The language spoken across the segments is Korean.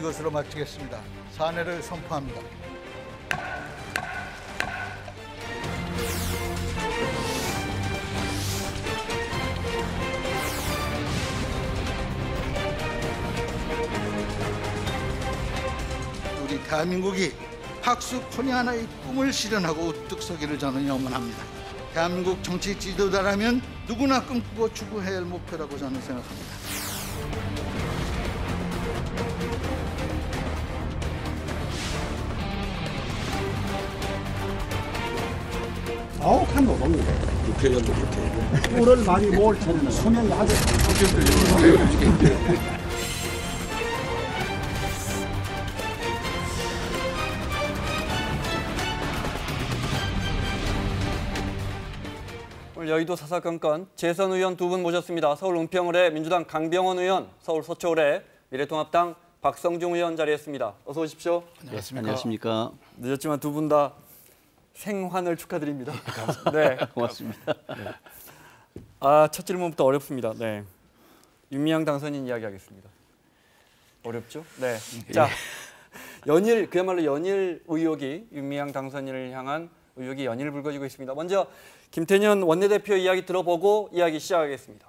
이것으로 마치겠습니다. 사내를 선포합니다. 우리 대한민국이 학수 코니 하나의 꿈을 실현하고 우뚝 서기를 저는 염원합니다. 대한민국 정치 지도자라면 누구나 꿈꾸고 추구해야 할 목표라고 저는 생각합니다. 가혹한 노동이래. 국회의원도 그렇게 꿀을 많이 모을 때는 소명이 아주 오늘 여의도 사사건건 재선 의원 두 분 모셨습니다. 서울 은평을의 민주당 강병원 의원, 서울 서초을의 미래통합당 박성중 의원 자리했습니다. 어서 오십시오. 안녕하십니까. 안녕하십니까. 늦었지만 두 분 다 생환을 축하드립니다. 네, 고맙습니다. 네. 첫 질문부터 어렵습니다. 네, 윤미향 당선인 이야기하겠습니다. 어렵죠? 네. 자, 연일 그야말로 연일 의혹이 윤미향 당선인을 향한 의혹이 연일 불거지고 있습니다. 먼저 김태년 원내대표 이야기 들어보고 이야기 시작하겠습니다.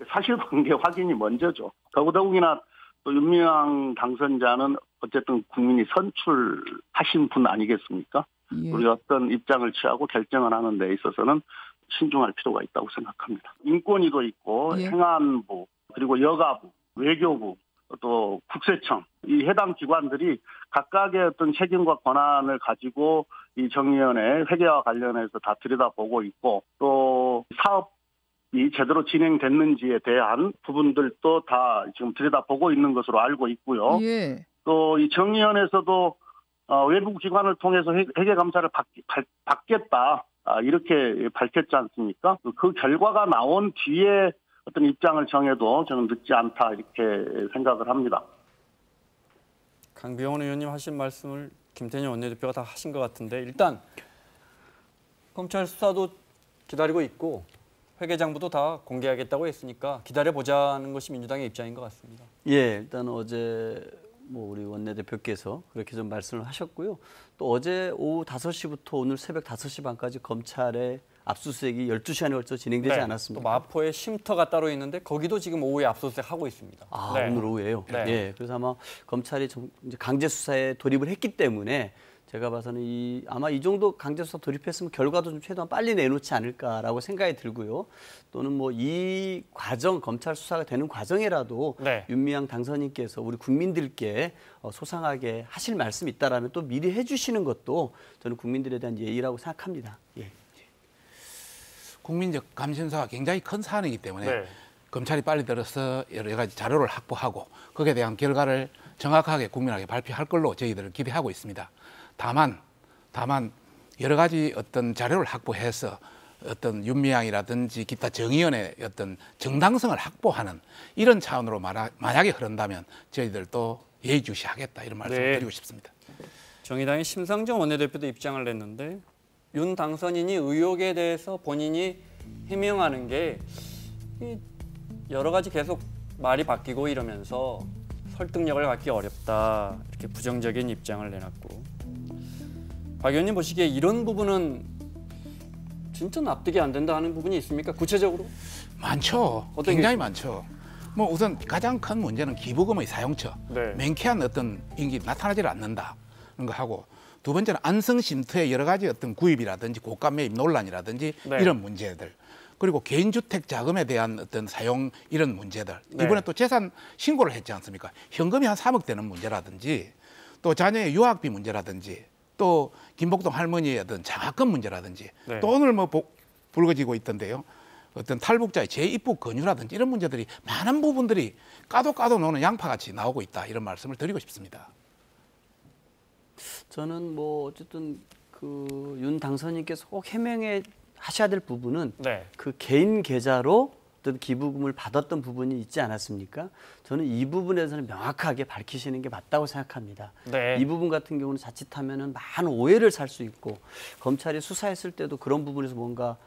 사실관계 확인이 먼저죠. 더구나 또 윤미향 당선자는 어쨌든 국민이 선출하신 분 아니겠습니까? 예. 우리 어떤 입장을 취하고 결정을 하는 데 있어서는 신중할 필요가 있다고 생각합니다. 인권위도 있고 예. 행안부, 그리고 여가부, 외교부, 또 국세청, 이 해당 기관들이 각각의 어떤 책임과 권한을 가지고 이 정의연의 회계와 관련해서 다 들여다보고 있고, 또 사업이 제대로 진행됐는지에 대한 부분들도 다 지금 들여다보고 있는 것으로 알고 있고요. 예. 또 이 정의연에서도 외부 기관을 통해서 회계 감사를 받겠다, 이렇게 밝혔지 않습니까? 그 결과가 나온 뒤에 어떤 입장을 정해도 저는 늦지 않다, 이렇게 생각을 합니다. 강병원 의원님 하신 말씀을 김태년 원내대표가 다 하신 것 같은데, 일단 검찰 수사도 기다리고 있고 회계장부도 다 공개하겠다고 했으니까 기다려보자는 것이 민주당의 입장인 것 같습니다. 예, 일단 어제 우리 원내대표께서 그렇게 좀 말씀을 하셨고요. 또 어제 오후 5시부터 오늘 새벽 5시 반까지 검찰의 압수수색이 12시간에 걸쳐 진행되지 않았습니까? 또 마포에 쉼터가 따로 있는데 거기도 지금 오후에 압수수색 하고 있습니다. 네. 오늘 오후에요? 네. 예, 그래서 아마 검찰이 이제 강제 수사에 돌입을 했기 때문에 제가 봐서는 아마 이 정도 강제 수사 돌입했으면 결과도 좀 최대한 빨리 내놓지 않을까라고 생각이 들고요. 또는 이 과정, 검찰 수사가 되는 과정이라도 윤미향 당선인께서 우리 국민들께 소상하게 하실 말씀이 있다라면 또 미리 해주시는 것도 저는 국민들에 대한 예의라고 생각합니다. 예. 국민적 감심사가 굉장히 큰 사안이기 때문에 검찰이 빨리 들어서 여러 가지 자료를 확보하고 거기에 대한 결과를 정확하게 국민에게 발표할 걸로 저희들은 기대하고 있습니다. 다만 여러 가지 어떤 자료를 확보해서 어떤 윤미향이라든지 기타 정의연의 어떤 정당성을 확보하는 이런 차원으로 만약에 흐른다면 저희들도 예의주시하겠다, 이런 말씀을 드리고 싶습니다. 정의당의 심상정 원내대표도 입장을 냈는데, 윤 당선인이 의혹에 대해서 본인이 해명하는 게 여러 가지 계속 말이 바뀌고 이러면서 설득력을 갖기 어렵다, 이렇게 부정적인 입장을 내놨고, 박 의원님 보시기에 이런 부분은 진짜 납득이 안 된다 하는 부분이 있습니까? 구체적으로? 많죠. 굉장히 많죠. 우선 가장 큰 문제는 기부금의 사용처, 명쾌한 어떤 인기 나타나지 않는다는 거 하고, 두 번째는 안성쉼터의 여러 가지 어떤 구입이라든지 고가 매입 논란이라든지 이런 문제들, 그리고 개인주택 자금에 대한 어떤 사용 이런 문제들, 이번에 또 재산 신고를 했지 않습니까? 현금이 한 3억 되는 문제라든지, 또 자녀의 유학비 문제라든지, 또 김복동 할머니의 어떤 장학금 문제라든지, 또 오늘 불거지고 있던데요, 어떤 탈북자의 재입국 권유라든지 이런 문제들이 많은 부분들이 까도 노는 양파같이 나오고 있다, 이런 말씀을 드리고 싶습니다. 저는 어쨌든 윤 당선인께서 꼭 해명해 하셔야 될 부분은 그 개인 계좌로 어떤 기부금을 받았던 부분이 있지 않았습니까? 저는 이 부분에서는 명확하게 밝히시는 게 맞다고 생각합니다. 이 부분 같은 경우는 자칫하면은 많은 오해를 살 수 있고, 검찰이 수사했을 때도 그런 부분에서 뭔가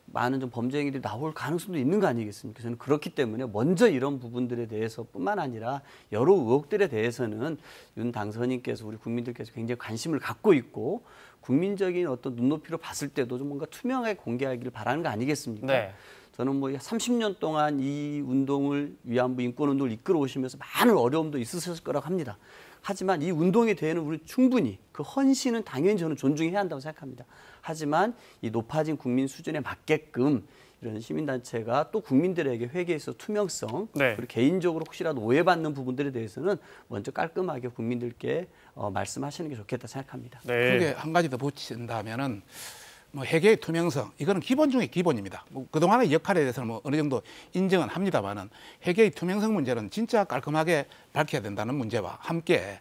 많은 좀 범죄 행위들이 나올 가능성도 있는 거 아니겠습니까? 저는 그렇기 때문에 먼저 이런 부분들에 대해서뿐만 아니라 여러 의혹들에 대해서는 윤 당선인께서 우리 국민들께서 굉장히 관심을 갖고 있고 국민적인 어떤 눈높이로 봤을 때도 좀 뭔가 투명하게 공개하기를 바라는 거 아니겠습니까? 네. 저는 뭐 30년 동안 이 운동을 위안부 인권 운동을 이끌어 오시면서 많은 어려움도 있으셨을 거라고 합니다. 하지만 이 운동에 대해는 우리 충분히 그 헌신은 당연히 저는 존중해야 한다고 생각합니다. 하지만 이 높아진 국민 수준에 맞게끔 이런 시민단체가 또 국민들에게 회계에 있어서 투명성 네. 그리고 개인적으로 혹시라도 오해받는 부분들에 대해서는 먼저 깔끔하게 국민들께 말씀하시는 게 좋겠다 생각합니다. 네. 그게 한 가지 더 붙인다면은 뭐 회계의 투명성 이거는 기본 중에 기본입니다. 뭐 그동안의 역할에 대해서는 뭐 어느 정도 인정은 합니다만은 회계의 투명성 문제는 진짜 깔끔하게 밝혀야 된다는 문제와 함께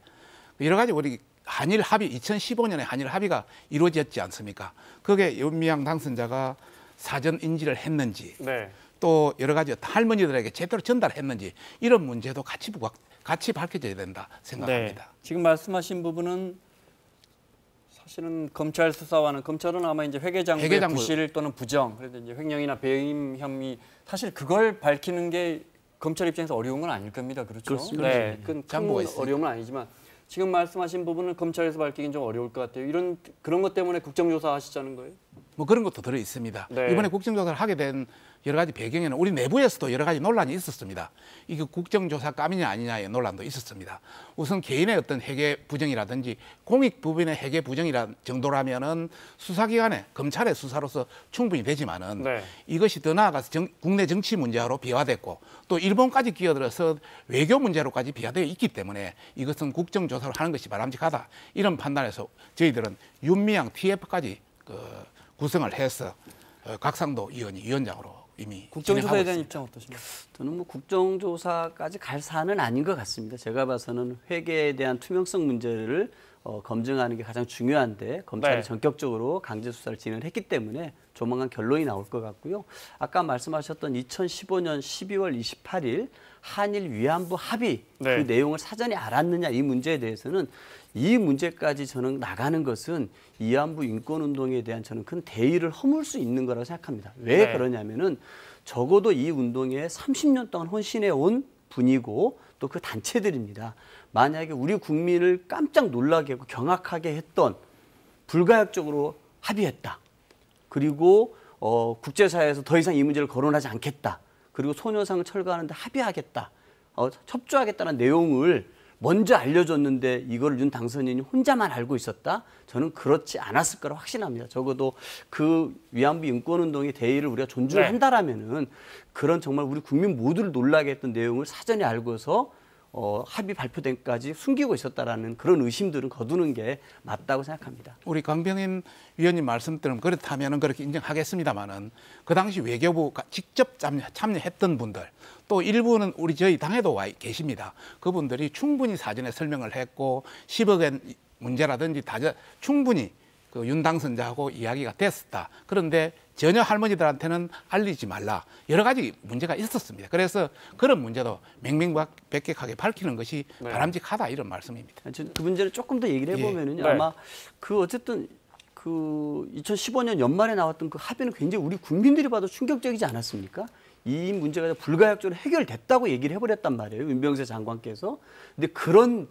여러 가지 우리 한일 합의 2015년에 한일 합의가 이루어졌지 않습니까? 그게 윤미향 당선자가 사전 인지를 했는지 네. 또 여러 가지 할머니들에게 제대로 전달했는지 이런 문제도 같이 밝혀져야 된다 생각합니다. 네. 지금 말씀하신 부분은 사실은 검찰 수사와는 검찰은 아마 이제 회계장부의 부실 또는 부정, 그래도 이제 횡령이나 배임 혐의 사실 그걸 밝히는 게 검찰 입장에서 어려운 건 아닐 겁니다. 그렇죠? 그렇습니다. 네. 큰 장부가 있으니까. 어려움은 아니지만 지금 말씀하신 부분은 검찰에서 밝히긴 좀 어려울 것 같아요. 그런 것 때문에 국정조사 하시자는 거예요? 뭐 그런 것도 들어 있습니다. 네. 이번에 국정조사를 하게 된 여러 가지 배경에는 우리 내부에서도 여러 가지 논란이 있었습니다. 이게 국정조사 감이냐 아니냐의 논란도 있었습니다. 우선 개인의 어떤 회계 부정이라든지 공익 부분의 회계 부정이라 정도라면은 수사기관의 검찰의 수사로서 충분히 되지만은 네. 이것이 더 나아가서 국내 정치 문제로 비화됐고 또 일본까지 끼어들어서 외교 문제로까지 비화되어 있기 때문에 이것은 국정조사를 하는 것이 바람직하다 이런 판단에서 저희들은 윤미향 TF까지 구성을 해서 각상도 의원이 위원장으로 이미 국정조사에 대한 있습니다. 입장 어떠십니까? 저는 뭐 국정조사까지 갈 사안은 아닌 것 같습니다. 제가 봐서는 회계에 대한 투명성 문제를 검증하는 게 가장 중요한데 검찰이 네. 전격적으로 강제 수사를 진행을 했기 때문에 조만간 결론이 나올 것 같고요. 아까 말씀하셨던 2015년 12월 28일 한일 위안부 합의 네. 그 내용을 사전에 알았느냐 이 문제에 대해서는 이 문제까지 저는 나가는 것은 위안부 인권운동에 대한 저는 큰 대의를 허물 수 있는 거라고 생각합니다. 왜 네. 그러냐면은 적어도 이 운동에 30년 동안 헌신해 온 분이고 또 그 단체들입니다. 만약에 우리 국민을 깜짝 놀라게 하고 경악하게 했던 불가역적으로 합의했다. 그리고 국제사회에서 더 이상 이 문제를 거론하지 않겠다. 그리고 소녀상을 철거하는데 합의하겠다. 협조하겠다는 내용을 먼저 알려줬는데 이걸 윤 당선인이 혼자만 알고 있었다? 저는 그렇지 않았을 거라 확신합니다. 적어도 그 위안부 인권운동의 대의를 우리가 존중을 네. 한다라면은 그런 정말 우리 국민 모두를 놀라게 했던 내용을 사전에 알고서 합의 발표된까지 숨기고 있었다라는 그런 의심들은 거두는 게 맞다고 생각합니다. 우리 강병인 위원님 말씀대로 그렇다면 그렇게 인정하겠습니다만은 그 당시 외교부가 직접 참여했던 분들 또 일부는 저희 당에도 와 계십니다. 그분들이 충분히 사전에 설명을 했고 10억엔 문제라든지 충분히 그 윤 당선자하고 이야기가 됐었다. 그런데 전혀 할머니들한테는 알리지 말라. 여러 가지 문제가 있었습니다. 그래서 그런 문제도 명명백백하게 밝히는 것이 네. 바람직하다 이런 말씀입니다. 그 문제를 조금 더 얘기를 해보면은요. 네. 아마 어쨌든 2015년 연말에 나왔던 그 합의는 굉장히 우리 국민들이 봐도 충격적이지 않았습니까? 이 문제가 불가역적으로 해결됐다고 얘기를 해버렸단 말이에요. 윤병세 장관께서. 근데 그런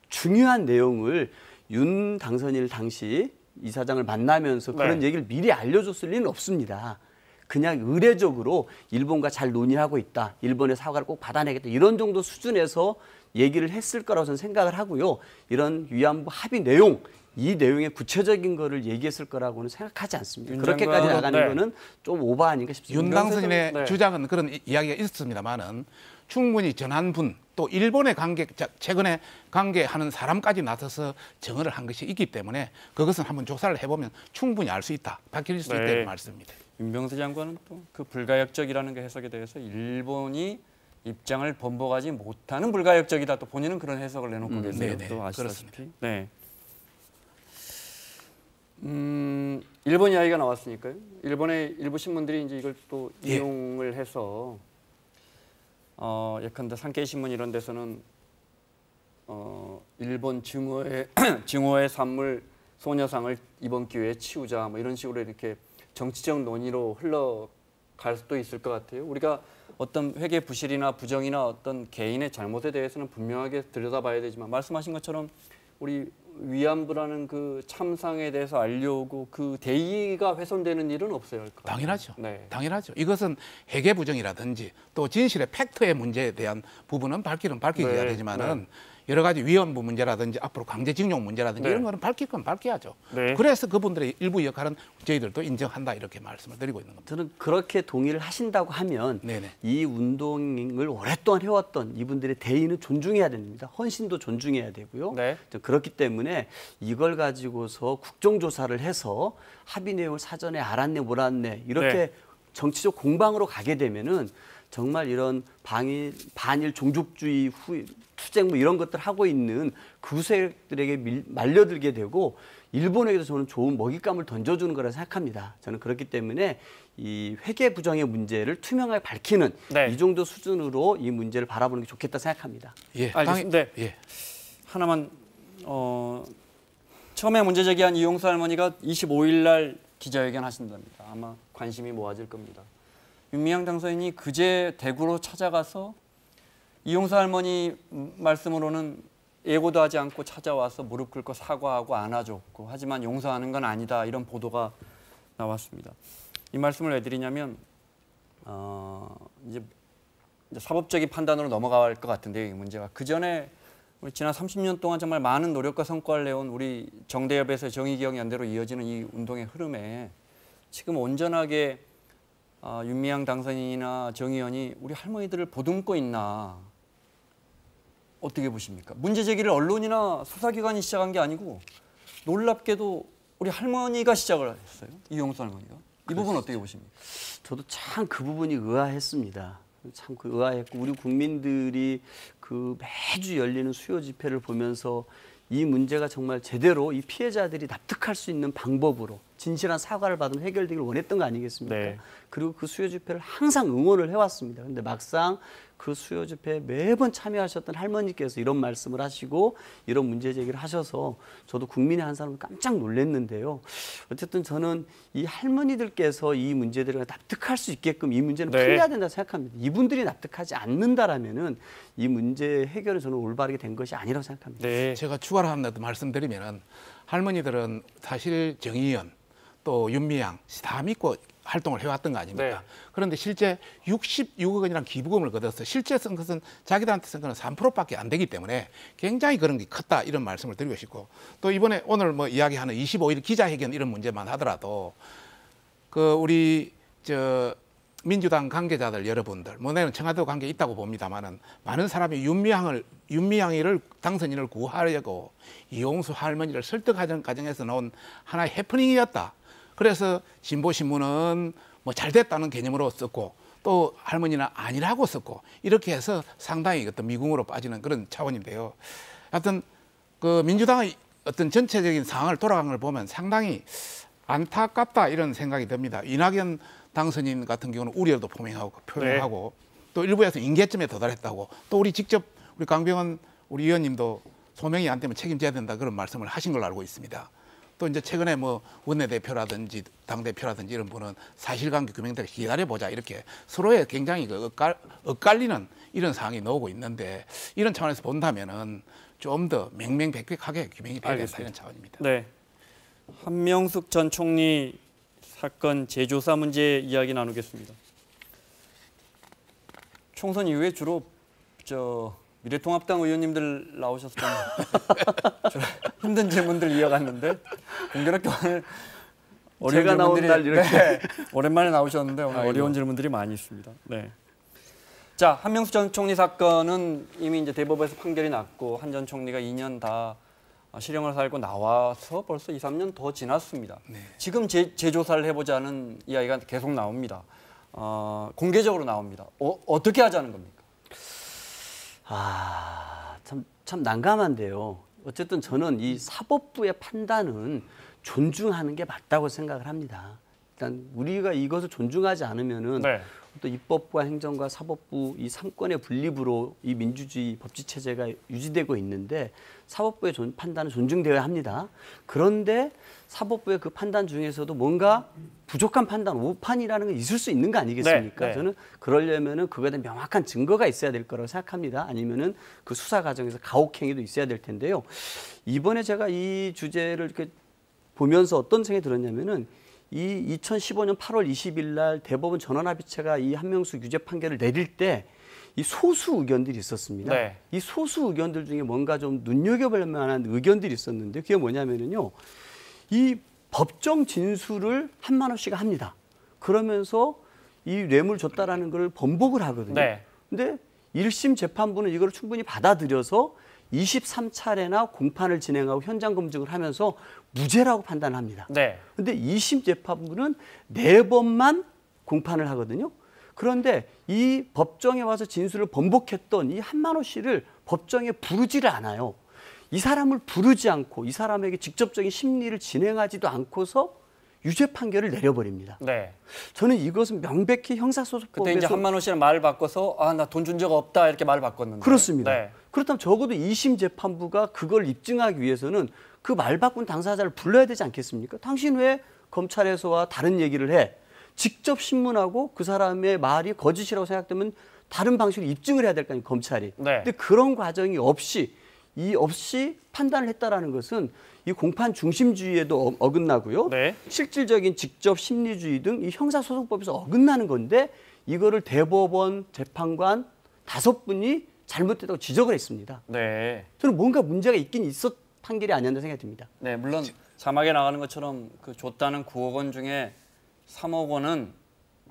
중요한 내용을 윤 당선인을 당시 이사장을 만나면서 그런 네. 얘기를 미리 알려줬을 리는 없습니다. 그냥 의례적으로 일본과 잘 논의하고 있다. 일본의 사과를 꼭 받아내겠다. 이런 정도 수준에서 얘기를 했을 거라고 저는 생각을 하고요. 이런 위안부 합의 내용, 이 내용의 구체적인 거를 얘기했을 거라고는 생각하지 않습니다. 그렇게까지 나가는 네. 거는 좀 오버 아닌가 싶습니다. 윤 당선인의 네. 주장은 그런 이야기가 있었습니다만은 충분히 전환분 또 일본의 최근에 관계하는 사람까지 나서서 정언을 한 것이 있기 때문에 그것은 한번 조사를 해보면 충분히 알 수 있다. 밝힐 수 네. 있다는 말씀입니다. 윤병세 장관은 또 그 불가역적이라는 게 해석에 대해서 일본이 입장을 번복하지 못하는 불가역적이다. 또 본인은 그런 해석을 내놓고 계세요. 네네, 또 아시다시피. 그렇습니다. 네. 일본 이야기가 나왔으니까요. 일본의 일부 신문들이 이제 이걸 또 예. 이용을 해서 예컨대 산케이 신문 이런 데서는 일본 증오의 산물 소녀상을 이번 기회에 치우자 뭐 이런 식으로 이렇게 정치적 논의로 흘러갈 수도 있을 것 같아요. 우리가 어떤 회계 부실이나 부정이나 어떤 개인의 잘못에 대해서는 분명하게 들여다봐야 되지만 말씀하신 것처럼 우리 위안부라는 그 참상에 대해서 알려오고 그 대의가 훼손되는 일은 없어야 할 것 같아요. 당연하죠. 네. 당연하죠. 이것은 회계 부정이라든지 또 진실의 팩트의 문제에 대한 부분은 밝히게 되지만은 여러 가지 위안부 문제라든지 앞으로 강제징용 문제라든지 이런 거는 밝힐 건 밝혀야죠. 그래서 그분들의 일부 역할은 저희들도 인정한다 이렇게 말씀을 드리고 있는 겁니다. 저는 그렇게 동의를 하신다고 하면 이 운동을 오랫동안 해왔던 이분들의 대의는 존중해야 됩니다. 헌신도 존중해야 되고요. 그렇기 때문에 이걸 가지고서 국정조사를 해서 합의 내용을 사전에 알았네 몰랐네 이렇게 정치적 공방으로 가게 되면은 정말 이런 반일 종족주의 투쟁 뭐 이런 것들 하고 있는 그 세력들에게 말려들게 되고 일본에게도 저는 좋은 먹잇감을 던져주는 거라 생각합니다. 저는 그렇기 때문에 이 회계 부정의 문제를 투명하게 밝히는 이 정도 수준으로 이 문제를 바라보는 게 좋겠다 생각합니다. 알겠습니다. 하나만 처음에 문제 제기한 이용수 할머니가 25일 날 기자회견 하신답니다. 아마 관심이 모아질 겁니다. 윤미향 당선인이 그제 대구로 찾아가서 이용수 할머니 말씀으로는 예고도 하지 않고 찾아와서 무릎 꿇고 사과하고 안아줬고 하지만 용서하는 건 아니다 이런 보도가 나왔습니다. 이 말씀을 왜 드리냐면 이제 사법적인 판단으로 넘어갈 것 같은데요. 이 문제가 그전에 지난 30년 동안 정말 많은 노력과 성과를 내온 우리 정대협에서 정의기억연대로 이어지는 이 운동의 흐름에 지금 온전하게 윤미향 당선인이나 정 의원이 우리 할머니들을 보듬고 있나 어떻게 보십니까? 문제 제기를 언론이나 수사기관이 시작한 게 아니고 놀랍게도 우리 할머니가 시작을 했어요. 이용수 할머니가. 이 부분 어떻게 보십니까? 저도 참 그 부분이 의아했습니다. 참 의아했고 우리 국민들이 그 매주 열리는 수요 집회를 보면서 이 문제가 정말 제대로 이 피해자들이 납득할 수 있는 방법으로 진실한 사과를 받으면 해결되기를 원했던 거 아니겠습니까? 그리고 그 수요 집회를 항상 응원을 해왔습니다. 그런데 막상 그 수요 집회에 매번 참여하셨던 할머니께서 이런 말씀을 하시고 이런 문제 제기를 하셔서 저도 국민의 한 사람으로 깜짝 놀랐는데요. 어쨌든 저는 이 할머니들께서 이 문제들을 납득할 수 있게끔 이 문제는 풀려야 된다고 생각합니다. 이분들이 납득하지 않는다라면은 이 문제 해결은 저는 올바르게 된 것이 아니라고 생각합니다. 제가 추가로 하나 더 말씀드리면은 할머니들은 사실 정의연 또 윤미향 다 믿고 활동을 해왔던 거 아닙니까? 그런데 실제 66억 원이라는 기부금을 걷어서 실제 쓴 것은 자기들한테 쓴 것은 3%밖에 안 되기 때문에 굉장히 그런 게 컸다 이런 말씀을 드리고 싶고 또 이번에 오늘 뭐 이야기하는 25일 기자회견 이런 문제만 하더라도 그 우리 민주당 관계자들 여러분들 뭐 내는 청와대 관계 있다고 봅니다만은 많은 사람이 윤미향이를 당선인을 구하려고 이용수 할머니를 설득하는 과정에서 나온 하나의 해프닝이었다. 그래서 진보신문은 뭐 잘됐다는 개념으로 썼고 또 할머니는 아니라고 썼고 이렇게 해서 상당히 어떤 미궁으로 빠지는 그런 차원인데요. 하여튼 그 민주당의 어떤 전체적인 상황을 돌아간 걸 보면 상당히 안타깝다 이런 생각이 듭니다. 이낙연 당선인 같은 경우는 우려도 표명하고 또 일부에서 인계점에 도달했다고 또 우리 직접 우리 강병원 우리 의원님도 소명이 안 되면 책임져야 된다 그런 말씀을 하신 걸로 알고 있습니다. 또 이제 최근에 뭐 원내대표라든지 당대표라든지 이런 분은 사실관계 규명대로 기다려보자 이렇게 서로의 굉장히 엇갈리는 이런 상황이 나오고 있는데 이런 차원에서 본다면은 좀 더 명명백백하게 규명이 돼야 된다 이런 차원입니다. 한명숙 전 총리 사건 재조사 문제 이야기 나누겠습니다. 총선 이후에 주로 미래통합당 의원님들 나오셔서 좀 힘든 질문들 이어갔는데 공교롭게 오늘 어려운 제가 나온 날 이렇게 오랜만에 나오셨는데 오늘 어려운 질문들이 많이 있습니다. 자, 한명숙 전 총리 사건은 이미 이제 대법원에서 판결이 났고 한 전 총리가 2년 다 실형을 살고 나와서 벌써 2, 3년 더 지났습니다. 지금 재조사를 해보자는 이야기가 계속 나옵니다. 공개적으로 나옵니다. 어떻게 하자는 겁니까? 참 난감한데요. 어쨌든 저는 이 사법부의 판단은 존중하는 게 맞다고 생각을 합니다. 일단 우리가 이것을 존중하지 않으면은 또 입법부와 행정과 사법부 이 3권의 분립으로 이 민주주의 법치 체제가 유지되고 있는데 사법부의 판단은 존중되어야 합니다. 그런데 사법부의 그 판단 중에서도 뭔가 부족한 판단, 오판이라는 게 있을 수 있는 거 아니겠습니까? 네. 저는 그러려면은 그거에 대한 명확한 증거가 있어야 될 거라고 생각합니다. 아니면은 그 수사 과정에서 가혹행위도 있어야 될 텐데요. 이번에 제가 이 주제를 이렇게 보면서 어떤 생각이 들었냐면은 이 2015년 8월 20일 날 대법원 전원합의체가 이 한명숙 유죄 판결을 내릴 때 이 소수 의견들이 있었습니다. 네. 이 소수 의견들 중에 뭔가 좀 눈여겨볼 만한 의견들이 있었는데 그게 뭐냐면은요. 이 법정 진술을 한만호 씨가 합니다. 그러면서 이 뇌물 줬다라는 걸 번복을 하거든요. 네. 근데 1심 재판부는 이걸 충분히 받아들여서 23차례나 공판을 진행하고 현장 검증을 하면서 무죄라고 판단합니다. 네. 근데 2심 재판부는 4번만 공판을 하거든요. 그런데 이 법정에 와서 진술을 번복했던 이 한만호 씨를 법정에 부르지를 않아요. 이 사람을 부르지 않고 이 사람에게 직접적인 심리를 진행하지도 않고서 유죄 판결을 내려버립니다. 네. 저는 이것은 명백히 형사소송법에서 그때 이제 한만호 씨는 말을 바꿔서 아, 나 돈 준 적 없다 이렇게 말을 바꿨는데. 그렇습니다. 네. 그렇다면 적어도 2심 재판부가 그걸 입증하기 위해서는 그 말 바꾼 당사자를 불러야 되지 않겠습니까? 당신 왜 검찰에서와 다른 얘기를 해? 직접 신문하고 그 사람의 말이 거짓이라고 생각되면 다른 방식으로 입증을 해야 될 거 아니에요, 검찰이. 네. 근데 그런 과정이 없이 판단을 했다라는 것은 이 공판 중심주의에도 어긋나고요. 네. 실질적인 직접 심리주의 등 이 형사소송법에서 어긋나는 건데 이거를 대법원 재판관 5분이 잘못됐다고 지적을 했습니다. 네. 저는 뭔가 문제가 있긴 있었 판결이 아니었나 생각이 듭니다. 네, 물론 자막에 나가는 것처럼 그 줬다는 9억 원 중에 3억 원은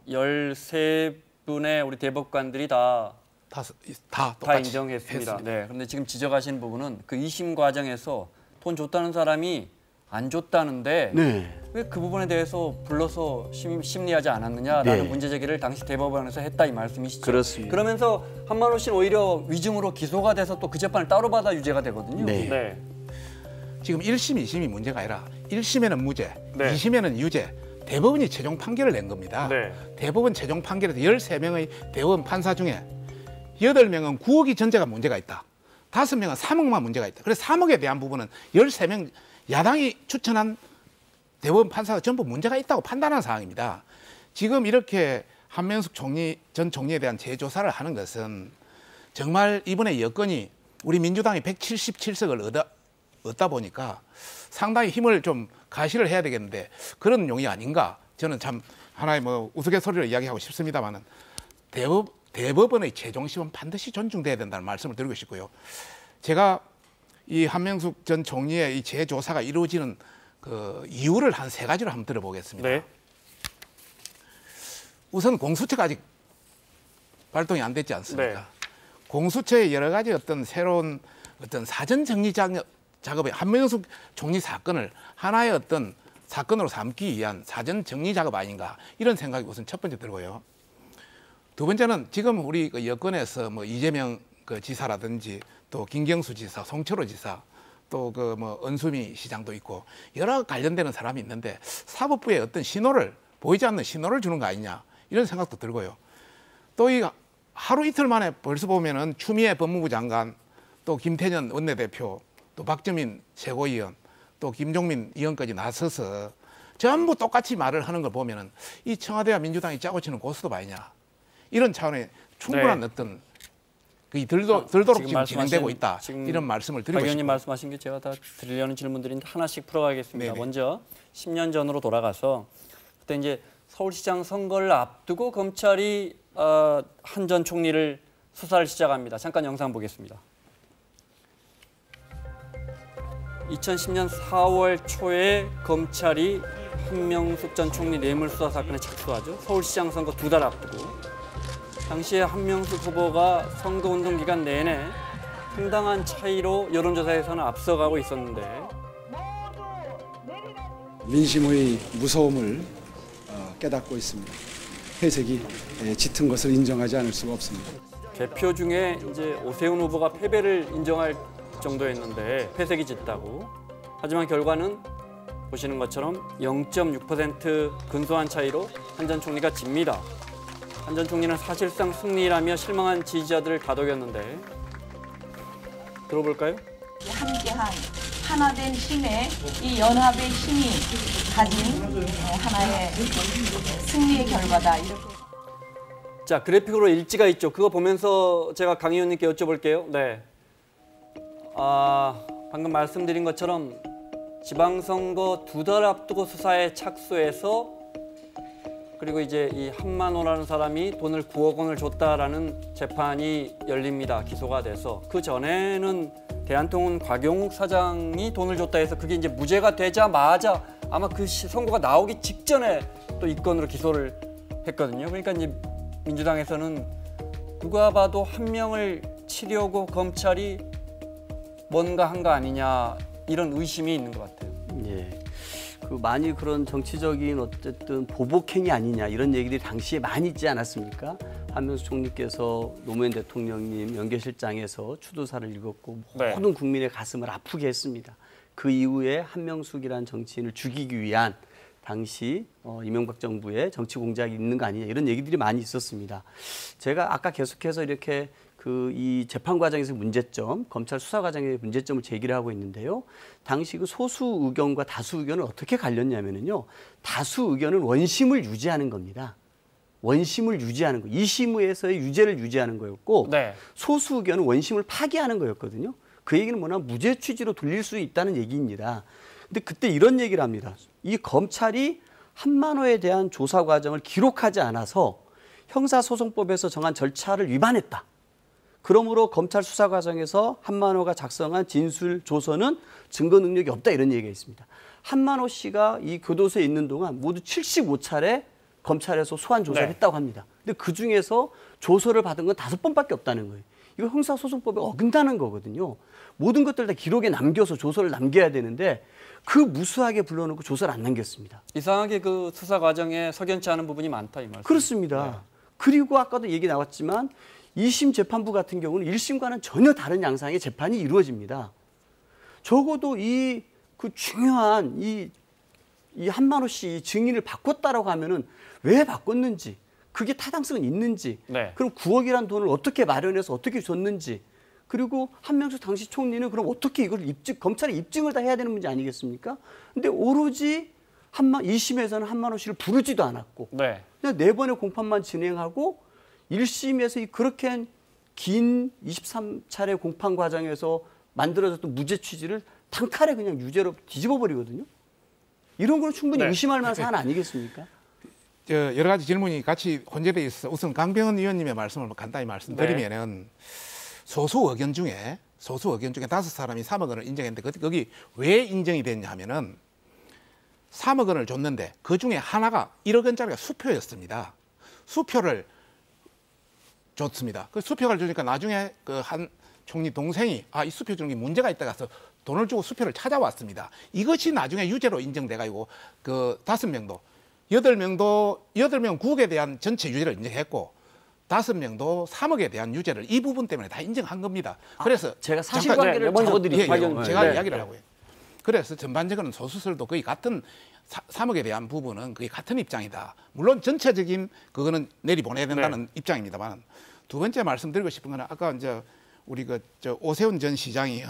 13분의 우리 대법관들이 다 똑같이 인정했습니다. 했습니다. 네, 그런데 지금 지적하신 부분은 그 2심 과정에서 돈 줬다는 사람이 안 줬다는데 네. 왜 그 부분에 대해서 불러서 심리하지 않았느냐라는 네. 문제 제기를 당시 대법원에서 했다 이 말씀이시죠. 그렇습니다. 그러면서 한만호 씨는 오히려 위증으로 기소가 돼서 또 그 재판을 따로 받아 유죄가 되거든요. 네. 지금 1심, 2심이 문제가 아니라 1심에는 무죄, 네. 2심에는 유죄. 대법원이 최종 판결을 낸 겁니다. 네. 대법원 최종 판결에서 13명의 대법원 판사 중에 8명은 9억이 전제가 문제가 있다. 5명은 3억만 문제가 있다. 그래서 3억에 대한 부분은 13명 야당이 추천한 대법원 판사가 전부 문제가 있다고 판단한 사항입니다. 지금 이렇게 한명숙 전 총리에 대한 재조사를 하는 것은 정말 이번에 여건이 우리 민주당이 177석을 얻다 보니까 상당히 힘을 좀 가시를 해야 되겠는데 그런 용이 아닌가. 저는 참 하나의 뭐 우스갯소리로 이야기하고 싶습니다만은 대법원의 최종심은 반드시 존중돼야 된다는 말씀을 드리고 싶고요. 제가 이 한명숙 전 총리의 이 재조사가 이루어지는 그 이유를 한 3가지로 한번 들어보겠습니다. 네. 우선 공수처가 아직 발동이 안 됐지 않습니까? 네. 공수처의 여러 가지 어떤 새로운 어떤 사전 정리 작업에 한명숙 총리 사건을 하나의 어떤 사건으로 삼기 위한 사전 정리 작업 아닌가 이런 생각이 우선 첫 번째 들고요. 두 번째는 지금 우리 그 여권에서 뭐 이재명 그 지사라든지 또 김경수 지사, 송철호 지사, 또 그 뭐 은수미 시장도 있고 여러 관련되는 사람이 있는데 사법부에 어떤 신호를 보이지 않는 신호를 주는 거 아니냐 이런 생각도 들고요. 또 이 하루 이틀 만에 벌써 보면은 추미애 법무부 장관, 또 김태년 원내대표, 또 박주민 최고위원, 또 김종민 의원까지 나서서 전부 똑같이 말을 하는 걸 보면은 이 청와대와 민주당이 짜고 치는 고스톱 아니냐 이런 차원의 충분한 어떤 그 들도록 지금 진행되고 있다 이런 말씀을 드리고 박 의원님 싶고 말씀하신 게 제가 다 드리려는 질문들인데 하나씩 풀어가겠습니다. 네네. 먼저 10년 전으로 돌아가서 그때 이제 서울시장 선거를 앞두고 검찰이 한 전 총리를 수사를 시작합니다. 잠깐 영상 보겠습니다. 2010년 4월 초에 검찰이 한명숙 전 총리 뇌물수사 사건에 착수하죠. 서울시장 선거 2달 앞두고. 당시에 한명숙 후보가 선거운동 기간 내내 상당한 차이로 여론조사에서는 앞서가고 있었는데 민심의 무서움을 깨닫고 있습니다. 회색이 짙은 것을 인정하지 않을 수가 없습니다. 개표 중에 이제 오세훈 후보가 패배를 인정할 정도였는데 회색이 짙다고. 하지만 결과는 보시는 것처럼 0.6% 근소한 차이로 한 전 총리가 집니다. 한 전 총리는 사실상 승리라며 실망한 지지자들을 다독였는데 들어볼까요? 함께한 하나된 힘의 이 연합의 힘이 가진 하나의 승리의 결과다. 이렇게. 자, 그래픽으로 일지가 있죠. 그거 보면서 제가 강 의원님께 여쭤볼게요. 네. 방금 말씀드린 것처럼 지방선거 2달 앞두고 수사에 착수해서 그리고 이제 이 한만호라는 사람이 돈을 9억 원을 줬다라는 재판이 열립니다. 기소가 돼서. 그 전에는 대한통운 곽용욱 사장이 돈을 줬다 해서 그게 이제 무죄가 되자마자 아마 그 선고가 나오기 직전에 또 이 건으로 기소를 했거든요. 그러니까 이제 민주당에서는 누가 봐도 한 명을 치려고 검찰이 뭔가 한 거 아니냐 이런 의심이 있는 것 같아요. 예. 많이 그런 정치적인 어쨌든 보복행위 아니냐 이런 얘기들이 당시에 많이 있지 않았습니까? 한명숙 총리께서 노무현 대통령님 연개실장에서 추도사를 읽었고 네. 모든 국민의 가슴을 아프게 했습니다. 그 이후에 한명숙이라는 정치인을 죽이기 위한 당시 이명박 정부의 정치 공작이 있는 거 아니냐 이런 얘기들이 많이 있었습니다. 제가 아까 계속해서 이렇게 이 재판 과정에서 문제점, 검찰 수사 과정의 문제점을 제기를 하고 있는데요. 당시 그 소수 의견과 다수 의견을 어떻게 갈렸냐면요. 다수 의견은 원심을 유지하는 겁니다. 원심을 유지하는 거. 2심에서의 유죄를 유지하는 거였고 네. 소수 의견은 원심을 파기하는 거였거든요. 그 얘기는 뭐냐 무죄 취지로 돌릴 수 있다는 얘기입니다. 근데 그때 이런 얘기를 합니다. 이 검찰이 한만호에 대한 조사 과정을 기록하지 않아서 형사소송법에서 정한 절차를 위반했다. 그러므로 검찰 수사 과정에서 한만호가 작성한 진술 조서는 증거 능력이 없다 이런 얘기가 있습니다. 한만호 씨가 이 교도소에 있는 동안 모두 75차례 검찰에서 소환 조사를 네. 했다고 합니다. 근데 그중에서 조서를 받은 건 5번밖에 없다는 거예요. 이거 형사소송법에 어긋나는 거거든요. 모든 것들 다 기록에 남겨서 조서를 남겨야 되는데 그 무수하게 불러놓고 조서를 안 남겼습니다. 이상하게 그 수사 과정에 석연치 않은 부분이 많다 이 말씀. 그렇습니다. 네. 그리고 아까도 얘기 나왔지만 2심 재판부 같은 경우는 1심과는 전혀 다른 양상의 재판이 이루어집니다. 적어도 그 중요한 이 한만호 씨 증인을 바꿨다라고 하면은 왜 바꿨는지, 그게 타당성은 있는지, 네. 그럼 9억이란 돈을 어떻게 마련해서 어떻게 줬는지, 그리고 한명숙 당시 총리는 그럼 어떻게 이걸 검찰이 입증을 다 해야 되는 문제 아니겠습니까? 근데 오로지 2심에서는 한만호 씨를 부르지도 않았고, 네. 그냥 4번의 공판만 진행하고 1심에서 그렇게 긴 23차례 공판 과정에서 만들어졌던 무죄 취지를 단칼에 그냥 유죄로 뒤집어 버리거든요. 이런 거는 충분히 네. 의심할 만한 사안 아니겠습니까? 여러 가지 질문이 같이 혼재되어 있어서 우선 강병원 의원님의 말씀을 간단히 말씀드리면은 소수 의견 중에 5사람이 3억 원을 인정했는데 거기 왜 인정이 됐냐 하면은 3억 원을 줬는데 그중에 하나가 1억 원짜리가 수표였습니다. 수표를 줬습니다. 그 수표를 주니까 나중에 그 한 총리 동생이 이 수표 주는 게 문제가 있다 가서 돈을 주고 수표를 찾아왔습니다. 이것이 나중에 유죄로 인정돼가지고 그 5명도 8명 9억에 대한 전체 유죄를 인정했고 5명도 3억에 대한 유죄를 이 부분 때문에 다 인정한 겁니다. 그래서 제가 사실관계를 적어드릴게요. 제가 이야기를 하고요. 그래서 전반적으로는 소수설도 거의 같은 3억에 대한 부분은 거의 같은 입장이다. 물론 전체적인 그거는 내리보내야 된다는 입장입니다만 두 번째 말씀드리고 싶은 거는 아까 이제 우리 오세훈 전 시장이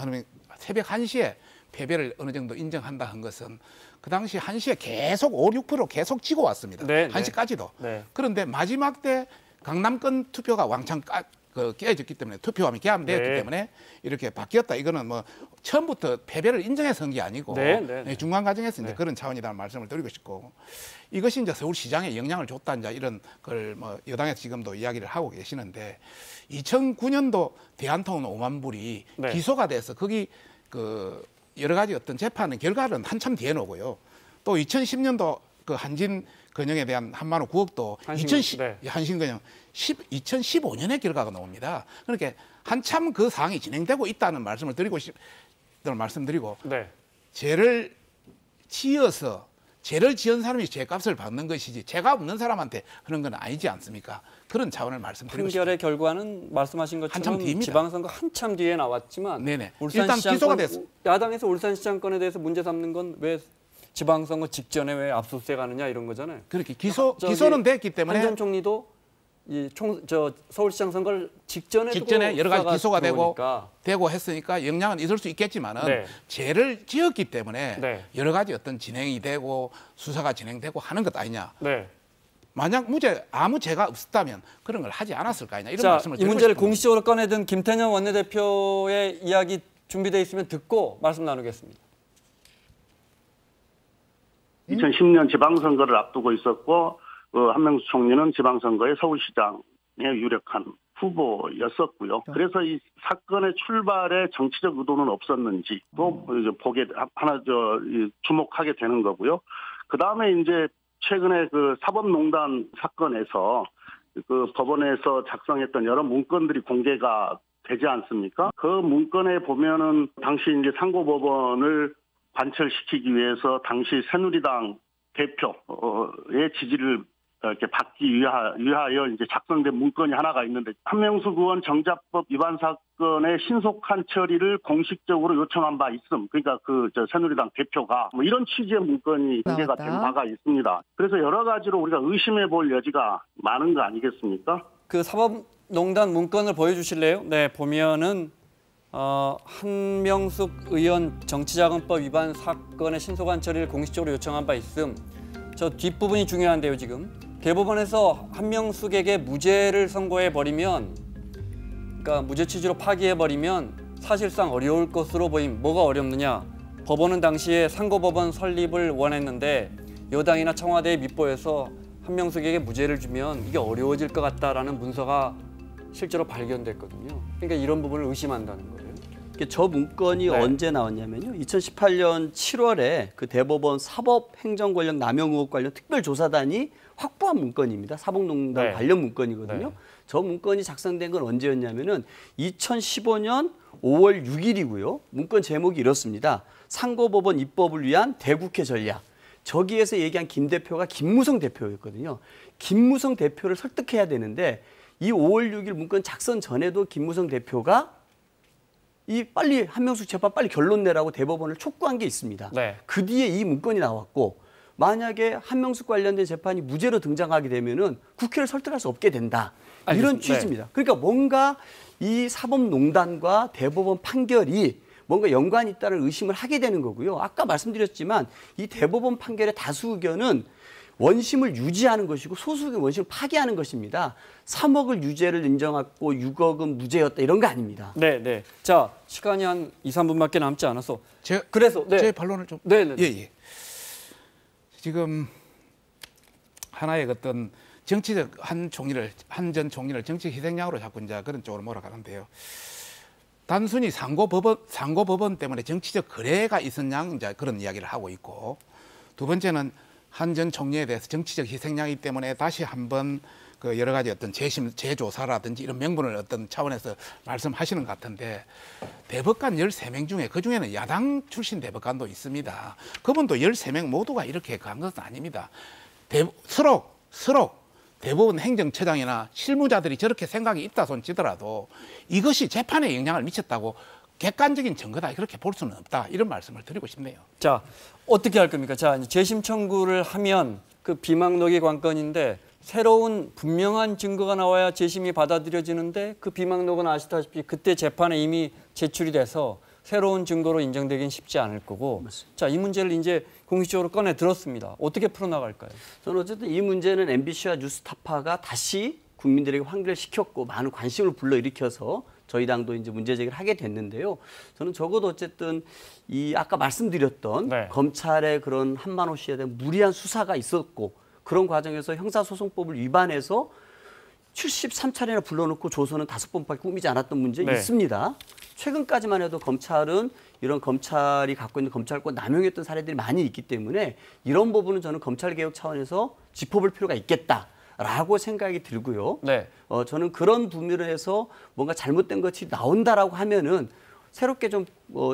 새벽 1시에 패배를 어느 정도 인정한다 한 것은 그 당시 1시에 계속 5, 6% 계속 지고 왔습니다. 1시까지도. 네. 그런데 마지막 때 강남권 투표가 왕창 깨졌기 때문에 투표함이 개함되었기 때문에 이렇게 바뀌었다. 이거는 뭐 처음부터 패배를 인정해서 한 게 아니고 중간 과정에서 이제 그런 차원이라는 말씀을 드리고 싶고 이것이 이제 서울시장에 영향을 줬다 이제 이런 걸 뭐 여당에서 지금도 이야기를 하고 계시는데 2009년도 대한통운 5만 불이 기소가 돼서 거기 그 여러 가지 어떤 재판의 결과는 한참 뒤에 나오고요. 또 2010년도 그 한진 근영에 대한 한만호 9억도 한신 근영 2015년에 결과가 나옵니다. 그러니까 한참 그 사항이 진행되고 있다는 말씀을 말씀드리고 죄를 지은 사람이 죄값을 받는 것이지 죄가 없는 사람한테 그런 건 아니지 않습니까? 그런 차원을 말씀드리고 판결의 결과는 말씀하신 것처럼 지방선거 한참 뒤에 나왔지만 일단 기소가 됐어. 야당에서 울산시장 건에 대해서 문제 삼는 건 왜 지방선거 직전에 왜 압수수색 하느냐 이런 거잖아요. 그렇게 기소는 됐기 때문에 한 전 총리도 서울시장 선거를 직전에 여러 가지 기소가 들어오니까. 되고 했으니까 영향은 있을 수 있겠지만은 네. 죄를 지었기 때문에 네. 여러 가지 어떤 진행이 되고 수사가 진행되고 하는 것 아니냐. 네. 만약 아무 죄가 없었다면 그런 걸 하지 않았을 거 아니냐. 이런 자, 말씀을 이 드리고 문제를 싶습니다. 공식적으로 꺼내든 김태년 원내대표의 이야기 준비되어 있으면 듣고 말씀 나누겠습니다. 2010년 지방선거를 앞두고 있었고 한명수 총리는 지방선거에 서울시장에 유력한 후보였었고요. 그래서 이 사건의 출발에 정치적 의도는 없었는지 또 이제 주목하게 되는 거고요. 그 다음에 이제 최근에 그 사법농단 사건에서 그 법원에서 작성했던 여러 문건들이 공개가 되지 않습니까? 그 문건에 보면은 당시 이제 상고법원을 관철시키기 위해서 당시 새누리당 대표의 지지를 이렇게 받기 위하여 이제 작성된 문건이 하나가 있는데 한명숙 의원 정자법 위반 사건의 신속한 처리를 공식적으로 요청한 바 있음. 그러니까 새누리당 대표가 뭐 이런 취지의 문건이 공개가 된 바가 있습니다. 그래서 여러 가지로 우리가 의심해 볼 여지가 많은 거 아니겠습니까? 그 사법농단 문건을 보여주실래요? 네, 보면은 한명숙 의원 정치자금법 위반 사건의 신속한 처리를 공식적으로 요청한 바 있음. 저 뒷부분이 중요한데요, 지금. 대법원에서 한명숙에게 무죄를 선고해버리면, 그러니까 무죄 취지로 파기해버리면 사실상 어려울 것으로 보임. 뭐가 어렵느냐? 법원은 당시에 상고법원 설립을 원했는데 여당이나 청와대의 밑보에서 한명숙에게 무죄를 주면 이게 어려워질 것 같다라는 문서가 실제로 발견됐거든요. 그러니까 이런 부분을 의심한다는 거예요. 저 문건이 네. 언제 나왔냐면요. 2018년 7월에 그 대법원 사법행정권력 남용 의혹 관련 특별조사단이 확보한 문건입니다. 사법농단 네. 관련 문건이거든요. 네. 저 문건이 작성된 건 언제였냐면은 2015년 5월 6일이고요. 문건 제목이 이렇습니다. 상고법원 입법을 위한 대국회 전략. 저기에서 얘기한 김 대표가 김무성 대표였거든요. 김무성 대표를 설득해야 되는데 이 5월 6일 문건 작성 전에도 김무성 대표가 빨리 한명숙 재판 빨리 결론 내라고 대법원을 촉구한 게 있습니다. 네. 그 뒤에 이 문건이 나왔고 만약에 한명숙 관련된 재판이 무죄로 등장하게 되면은 국회를 설득할 수 없게 된다. 이런 알겠습니다. 취지입니다. 그러니까 뭔가 이 사법농단과 대법원 판결이 뭔가 연관이 있다는 의심을 하게 되는 거고요. 아까 말씀드렸지만 이 대법원 판결의 다수 의견은 원심을 유지하는 것이고 소수 의견 원심을 파기하는 것입니다. 3억을 유죄를 인정하고 6억은 무죄였다 이런 거 아닙니다. 네, 네. 자, 시간이 한 2, 3분밖에 남지 않아서 그래서 제 반론을 좀 예. 지금 하나의 어떤 정치적 한 전 총리를 정치 희생양으로 자꾸 이제 그런 쪽으로 몰아가는데요. 단순히 상고법원 때문에 정치적 거래가 있었냐 이제 그런 이야기를 하고 있고, 두 번째는 한 전 총리에 대해서 정치적 희생양이기 때문에 다시 한번 그 여러 가지 어떤 재조사라든지 이런 명분을 어떤 차원에서 말씀하시는 것 같은데, 대법관 13명 중에 그중에는 야당 출신 대법관도 있습니다. 그분도 13명 모두가 이렇게 간 것은 아닙니다. 서로 대법원 행정처장이나 실무자들이 저렇게 생각이 있다 손치더라도 이것이 재판에 영향을 미쳤다고 객관적인 증거다 그렇게 볼 수는 없다, 이런 말씀을 드리고 싶네요. 자, 어떻게 할 겁니까? 자, 재심 청구를 하면 그 비망록이 관건인데 새로운 분명한 증거가 나와야 재심이 받아들여지는데 그 비망록은 아시다시피 그때 재판에 이미 제출이 돼서 새로운 증거로 인정되긴 쉽지 않을 거고. 맞습니다. 자, 이 문제를 이제 공식적으로 꺼내 들었습니다. 어떻게 풀어나갈까요? 저는 어쨌든 이 문제는 MBC와 뉴스타파가 다시 국민들에게 환기를 시켰고 많은 관심을 불러일으켜서 저희 당도 이제 문제 제기를 하게 됐는데요. 저는 적어도 어쨌든 이 아까 말씀드렸던 네. 검찰의 그런 한만호 씨에 대한 무리한 수사가 있었고 그런 과정에서 형사소송법을 위반해서 73차례나 불러놓고 조서는 5번밖에 꾸미지 않았던 문제 네. 있습니다. 최근까지만 해도 검찰은 이런 검찰이 갖고 있는 검찰권 남용했던 사례들이 많이 있기 때문에 이런 부분은 저는 검찰개혁 차원에서 짚어볼 필요가 있겠다라고 생각이 들고요. 네. 저는 그런 부분에서 뭔가 잘못된 것이 나온다라고 하면은 새롭게 좀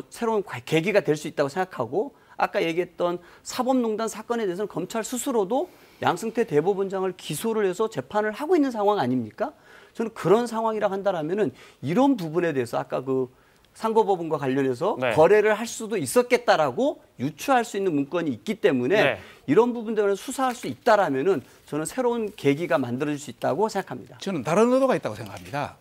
새로운 계기가 될 수 있다고 생각하고, 아까 얘기했던 사법농단 사건에 대해서는 검찰 스스로도 양승태 대법원장을 기소를 해서 재판을 하고 있는 상황 아닙니까? 저는 그런 상황이라 한다라면은 이런 부분에 대해서 아까 그 상고법원과 관련해서 네. 거래를 할 수도 있었겠다라고 유추할 수 있는 문건이 있기 때문에 네. 이런 부분들을 수사할 수 있다라면은 저는 새로운 계기가 만들어질 수 있다고 생각합니다. 저는 다른 의도가 있다고 생각합니다.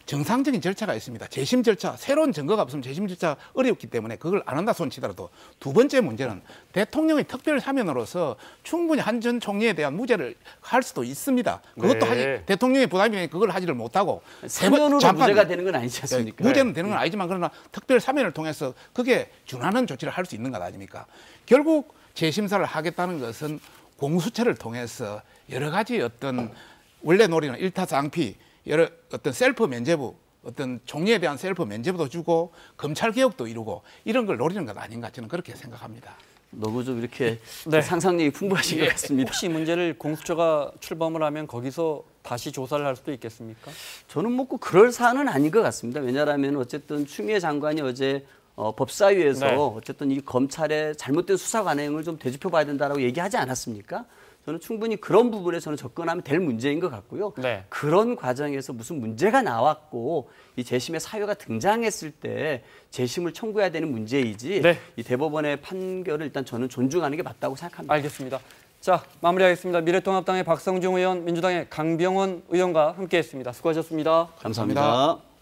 정상적인 절차가 있습니다. 재심 절차, 새로운 증거가 없으면 재심 절차가 어렵기 때문에 그걸 안 한다 손치더라도 두 번째 문제는 대통령의 특별 사면으로서 충분히 한 전 총리에 대한 무죄를 할 수도 있습니다. 그것도 네. 대통령의 부담이면 그걸 하지를 못하고 사면으로 무죄가 되는 건 아니지 않습니까? 무죄는 되는 건 아니지만 그러나 특별 사면을 통해서 그게 준하는 조치를 할 수 있는 것 아닙니까? 결국 재심사를 하겠다는 것은 공수처를 통해서 여러 가지 어떤 원래 논리는 일타쌍피 여러 어떤 셀프 면죄부, 어떤 총리에 대한 셀프 면죄부도 주고 검찰 개혁도 이루고 이런 걸 노리는 것 아닌가 저는 그렇게 생각합니다. 너무 좀 이렇게 네. 상상력이 풍부하신 것 같습니다. 혹시 이 문제를 공수처가 출범을 하면 거기서 다시 조사를 할 수도 있겠습니까? 저는 뭐 꼭 그럴 사안은 아닌 것 같습니다. 왜냐하면 어쨌든 추미애 장관이 어제 법사위에서 네. 어쨌든 이 검찰의 잘못된 수사 관행을 좀 되짚어봐야 된다라고 얘기하지 않았습니까? 저는 충분히 그런 부분에 저는 접근하면 될 문제인 것 같고요. 네. 그런 과정에서 무슨 문제가 나왔고 이 재심의 사유가 등장했을 때 재심을 청구해야 되는 문제이지 네. 이 대법원의 판결을 일단 저는 존중하는 게 맞다고 생각합니다. 알겠습니다. 자, 마무리하겠습니다. 미래통합당의 박성중 의원, 민주당의 강병원 의원과 함께했습니다. 수고하셨습니다. 감사합니다.